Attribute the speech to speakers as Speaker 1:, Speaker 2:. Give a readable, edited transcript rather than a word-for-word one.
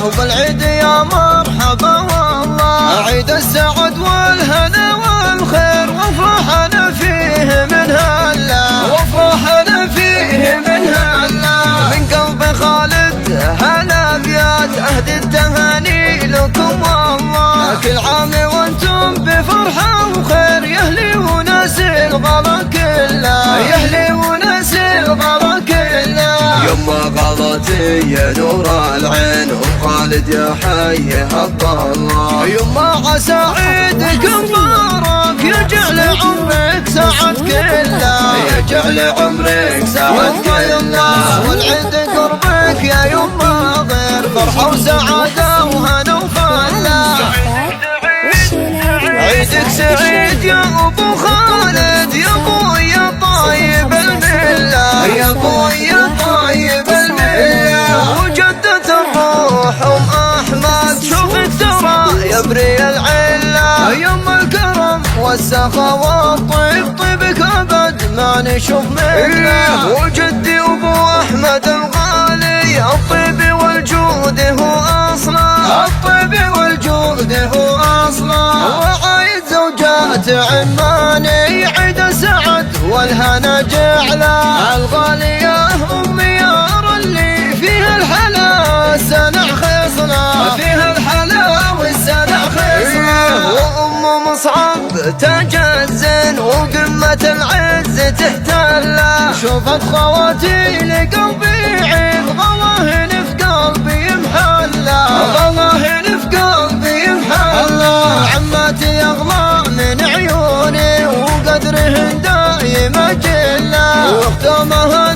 Speaker 1: وبالعيد يا مرحبا والله، عيد السعد والهنا والخير وافرحنا فيه من هلا، وافرحنا فيه من هلا. من قلب خالد هلا بيات اهدي التهاني لكم والله، كل عام وانتم بفرحة وخير، يهلي وناس الغلا كله، يهلي وناس الغلا كله. يما غلطي يا نور العين وخالد يا حيها الله، يما عسى عيدك مبارك، يجعل عمرك سعد كله، يجعل عمرك سعد كله. والعيد قربك يا يما غير فرحة وسعادة وهنا وفلا، عيدك سعيد يا ابو خالد، يا ابوي يا طيب المله، يا ابوي يا طيب المله. وجدة الروح ام احمد شوفك ترى يا بري العله، يما الكرم والسخاء والطيب، طيبك ابد ما نشوف منه. وجدي ابو احمد الغالي الطيب والجود هو اصلا، الطيب والجود هو اصلا. وعايد زوجات عماني عيد السعد والهنا جعله، الغالية ام يار اللي فيها الحلا السنع خصنا، فيها الحلا والسنع خصنا. وام مصعب تاج الزين وقمة العز تحتله، شوفت خواتي لقلبي عيد غلاهن في قلبي محله، غلاهن في قلبي محله. عماتي اغلى من عيوني وقدرهن دايم اجله، واختامها